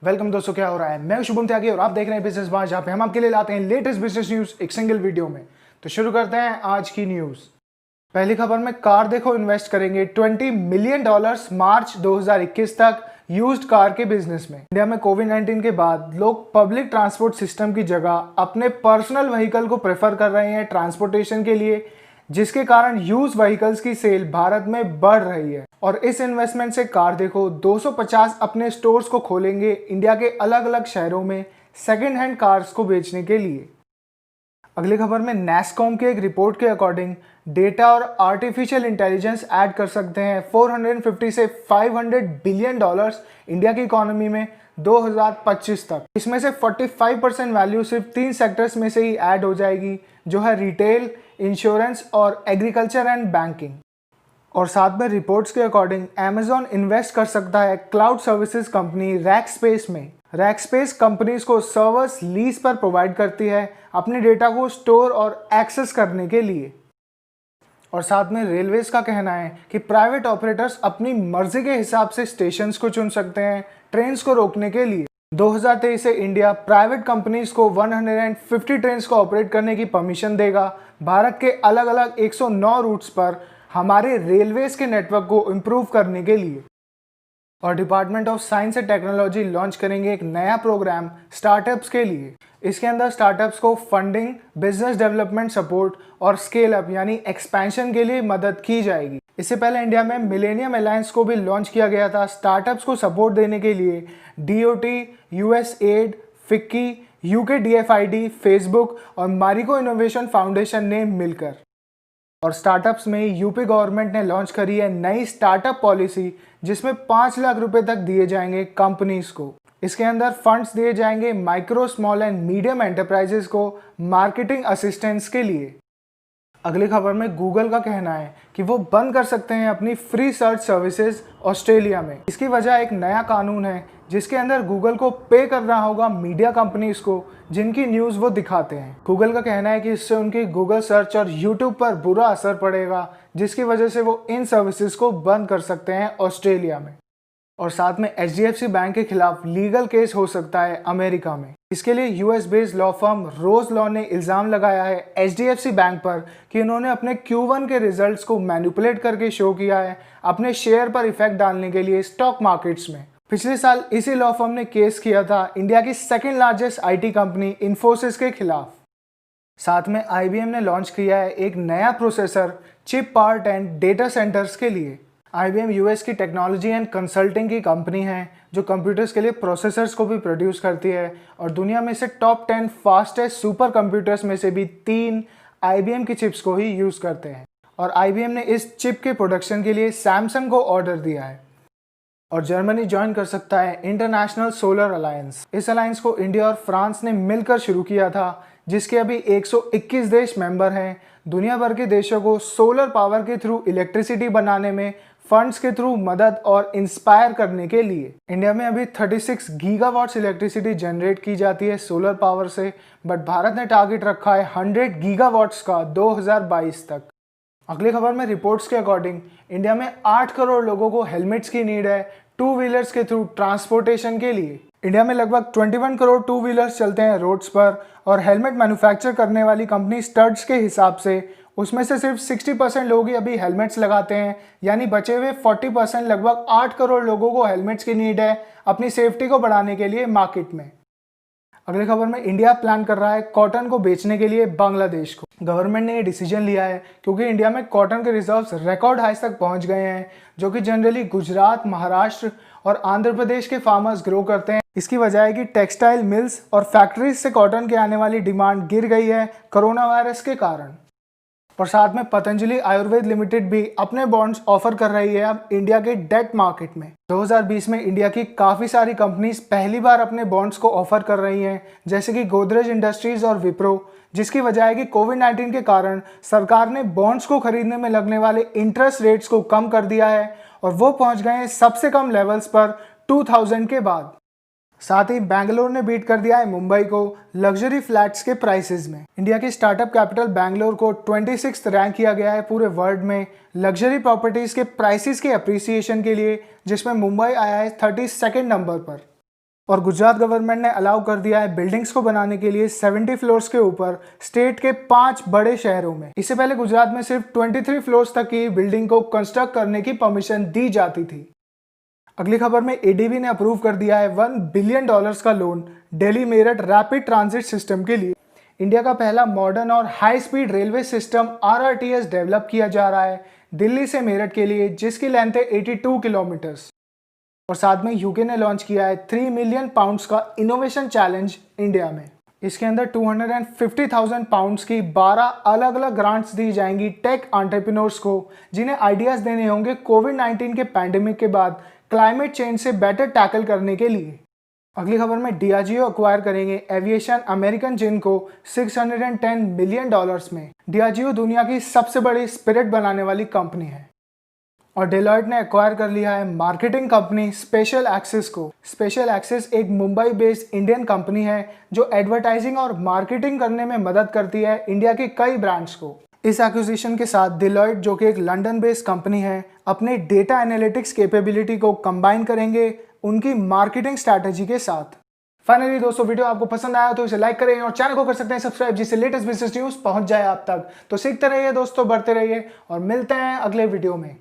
Welcome दोस्तों, क्या हो रहा है। मैं शुभम त्यागी और आप देख रहे हैं बिजनेस बार, जहां पे हम आपके लिए लाते हैं लेटेस्ट बिजनेस न्यूज एक सिंगल वीडियो में। तो शुरू करते हैं आज की न्यूज। पहली खबर में कार देखो इन्वेस्ट करेंगे $20 मिलियन मार्च 2021 तक यूज्ड कार के बिजनेस में। इंडिया में कोविड-19 के बाद लोग पब्लिक ट्रांसपोर्ट सिस्टम की जगह अपने पर्सनल व्हीकल को प्रेफर कर रहे हैं ट्रांसपोर्टेशन के लिए, जिसके कारण यूज व्हीकल्स की सेल भारत में बढ़ रही है। और इस इन्वेस्टमेंट से कार देखो 250 अपने स्टोर्स को खोलेंगे इंडिया के अलग अलग शहरों में सेकेंड हैंड कार्स को बेचने के लिए। अगली खबर में नैसकॉम के एक रिपोर्ट के अकॉर्डिंग डेटा और आर्टिफिशियल इंटेलिजेंस ऐड कर सकते हैं 450 से $500 बिलियन इंडिया की इकोनॉमी में 2025 तक। इसमें से 45% वैल्यू सिर्फ 3 सेक्टर्स में से ही ऐड हो जाएगी, जो है रिटेल, इंश्योरेंस और एग्रीकल्चर एंड बैंकिंग। और साथ में रिपोर्ट्स के अकॉर्डिंग अमेजॉन इन्वेस्ट कर सकता है क्लाउड सर्विसेज कंपनी रैकस्पेस में। रैकस्पेस कंपनीज को सर्वर्स लीज पर प्रोवाइड करती है अपने डेटा को स्टोर और एक्सेस करने के लिए। और साथ में रेलवेज का कहना है कि प्राइवेट ऑपरेटर्स अपनी मर्जी के हिसाब से स्टेशंस को चुन सकते हैं ट्रेन्स को रोकने के लिए। 2023 से इंडिया प्राइवेट कंपनीज को 150 ट्रेन्स को ऑपरेट करने की परमिशन देगा भारत के अलग अलग 109 रूट्स पर हमारे रेलवेज के नेटवर्क को इम्प्रूव करने के लिए। और department of science and technology launch करेंगे एक नया प्रोग्राम स्टार्टअप्स के लिए। इसके अंदर स्टार्टअप्स को फंडिंग, बिजनेस डेवलपमेंट सपोर्ट और स्केल अप यानी एक्सपेंशन के लिए मदद की जाएगी। इससे पहले इंडिया में मिलेनियम अलायंस को भी लॉन्च किया गया था स्टार्टअप्स को सपोर्ट देने के लिए। DOT, USAID, FICCI, UK DFID, Facebook और मारिको इनोवेशन फाउंडेशन ने मिलकर। और स्टार्टअप्स में यूपी गवर्नमेंट ने लॉन्च करी है नई स्टार्टअप पॉलिसी, जिसमें 5 लाख रुपए तक दिए जाएंगे कंपनीज को। इसके अंदर फंड्स दिए जाएंगे micro, small and medium enterprises को मार्केटिंग असिस्टेंस के लिए। अगली खबर में गूगल का कहना है कि वो बंद कर सकते हैं अपनी फ्री सर्च सर्विसेज ऑस्ट्रेलिया में। इसकी वजह एक नया कानून है जिसके अंदर गूगल को पे करना होगा मीडिया कंपनीज को जिनकी न्यूज़ वो दिखाते हैं। गूगल का कहना है कि इससे उनकी गूगल सर्च और यूट्यूब पर बुरा असर पड़ेगा, जिसकी वजह से वो इन सर्विसेज को बंद कर सकते हैं ऑस्ट्रेलिया में। और साथ में HDFC बैंक के खिलाफ लीगल केस हो सकता है अमेरिका में। इसके लिए US बेस्ड लॉ फर्म रोज लॉ ने इल्ज़ाम लगाया है HDFC बैंक पर कि उन्होंने अपने Q1 के रिजल्ट्स को मैनिपुलेट करके शो किया है अपने शेयर पर इफेक्ट डालने के लिए स्टॉक मार्केट्स में। पिछले साल इसी लॉ फर्म ने केस किया था इंडिया की second largest IT company Infosys के खिलाफ। साथ में IBM ने लॉन्च किया है एक नया processor chip part and data centres के लिए। IBM US की टेक्नोलॉजी एंड कंसल्टिंग की कंपनी है जो कंप्यूटर्स के लिए प्रोसेसर्स को भी प्रोड्यूस करती है और दुनिया में से टॉप 10 फास्टेस्ट सुपर कंप्यूटर्स में से भी 3 IBM की चिप्स को ही यूज़ करते हैं। और IBM ने इस चिप के प्रोडक्शन के लिए सैमसंग को ऑर्डर दिया है। और जर्मनी ज्वाइन कर सकता है इंटरनेशनल सोलर अलायंस। इस अलायंस को इंडिया और फ्रांस ने मिलकर शुरू किया था, जिसके अभी 121 देश मेंबर हैं। दुनिया भर के देशों को सोलर पावर के थ्रू इलेक्ट्रिसिटी बनाने में फंड्स के थ्रू मदद और इंस्पायर करने के लिए। इंडिया में अभी 36 गीगावाट्स इलेक्ट्रिसिटी जनरेट की जाती है सोलर पावर से, बट भारत ने टारगेट रखा है 100 गीगावाट्स का 2022 तक। अगली खबर में रिपोर्ट्स के अकॉर्डिंग इंडिया में 8 करोड़ लोगों को हेलमेट्स की नीड है टू व्हीलर्स के थ्रू ट्रांसपोर्टेशन के लिए। इंडिया में लगभग 21 करोड़ टू व्हीलर्स चलते हैं रोड्स पर और हेलमेट मैन्युफैक्चर करने वाली कंपनी स्टड्स के हिसाब से उसमें से सिर्फ 60% लोग ही अभी हेलमेट्स लगाते हैं, यानी बचे हुए 40% लगभग 8 करोड़ लोगों को हेलमेट्स की नीड है अपनी सेफ्टी को बढ़ाने के लिए मार्केट में। अगली खबर में इंडिया प्लान कर रहा है कॉटन को बेचने के लिए बांग्लादेश को। गवर्नमेंट ने ये डिसीजन लिया है क्योंकि इंडिया में कॉटन के रिजर्व्स रिकॉर्ड हाइस तक पहुंच गए हैं, जो कि जनरली गुजरात, महाराष्ट्र और आंध्र प्रदेश के फार्मर्स ग्रो करते हैं। इसकी वजह है कि टेक्सटाइल मिल्स और फैक्ट्रीज से कॉटन के आने वाली डिमांड गिर गई है कोरोना वायरस के कारण। और साथ में पतंजलि आयुर्वेद लिमिटेड भी अपने बॉन्ड्स ऑफर कर रही है अब इंडिया के डेट मार्केट में। 2020 में इंडिया की काफ़ी सारी कंपनीज पहली बार अपने बॉन्ड्स को ऑफर कर रही हैं, जैसे कि गोदरेज इंडस्ट्रीज और विप्रो, जिसकी वजह है कि कोविड-19 के कारण सरकार ने बॉन्ड्स को खरीदने में लगने वाले इंटरेस्ट रेट्स को कम कर दिया है और वो पहुंच गए हैं सबसे कम लेवल्स पर 2000 के बाद। साथ ही बैंगलोर ने बीट कर दिया है मुंबई को लग्जरी फ्लैट्स के प्राइसेस में। इंडिया की स्टार्टअप कैपिटल बैंगलोर को 26th रैंक किया गया है पूरे वर्ल्ड में लग्जरी प्रॉपर्टीज के प्राइसेस के अप्रिसिएशन के लिए, जिसमें मुंबई आया है 32nd नंबर पर। और गुजरात गवर्नमेंट ने अलाउ कर दिया है बिल्डिंग्स को बनाने के लिए 70 फ्लोर्स के ऊपर स्टेट के 5 बड़े शहरों में। इससे पहले गुजरात में सिर्फ 23 फ्लोर्स तक की बिल्डिंग को कंस्ट्रक्ट करने की परमिशन दी जाती थी। अगली खबर में एडीबी ने अप्रूव कर दिया है $1 बिलियन का loan Delhi Meerut rapid transit system के लिए। इंडिया का पहला मॉडर्न और high speed railway system RRTS develop किया जा रहा है दिल्ली से मेरठ के लिए, जिसकी लेंथ है 82 किलोमीटर्स। और साथ में यूके ने लॉन्च किया है 3 मिलियन पाउंड्स का इनोवेशन चैलेंज इंडिया में। इसके अंदर 250,000 पाउंड्स की 12 अलग अलग ग्रांट्स दी जाएंगी टेक एंटरप्रेन्योर्स को, जिन्हें आइडियाज देने होंगे कोविड-19 के पैंडेमिक के बाद क्लाइमेट चेंज से बेटर टैकल करने के लिए। अगली खबर में डीआरडीओ एक्वायर करेंगे एविएशन अमेरिकन जिन को $610 मिलियन में। डीआरडीओ दुनिया की सबसे बड़ी स्पिरिट बनाने वाली कंपनी है। और डेलॉयट ने एक्वायर कर लिया है मार्केटिंग कंपनी स्पेशल एक्सेस को। स्पेशल एक्सेस एक मुंबई बेस्ड इंडियन कंपनी है जो एडवर्टाइजिंग और मार्केटिंग करने में मदद करती है इंडिया के कई ब्रांड्स को। इस एक्विजिशन के साथ डेलॉयट, जो कि एक लंदन बेस्ड कंपनी है, अपने डेटा एनालिटिक्स कैपेबिलिटी को कंबाइन करेंगे उनकी मार्केटिंग स्ट्रैटेजी के साथ। फाइनली दोस्तों, वीडियो आपको पसंद आया तो इसे लाइक करें और चैनल को कर सकते हैं सब्सक्राइब, जिससे लेटेस्ट बिजनेस न्यूज पहुंच जाए आप तक। तो सीखते रहिए दोस्तों, बढ़ते रहिए और मिलते हैं अगले वीडियो में।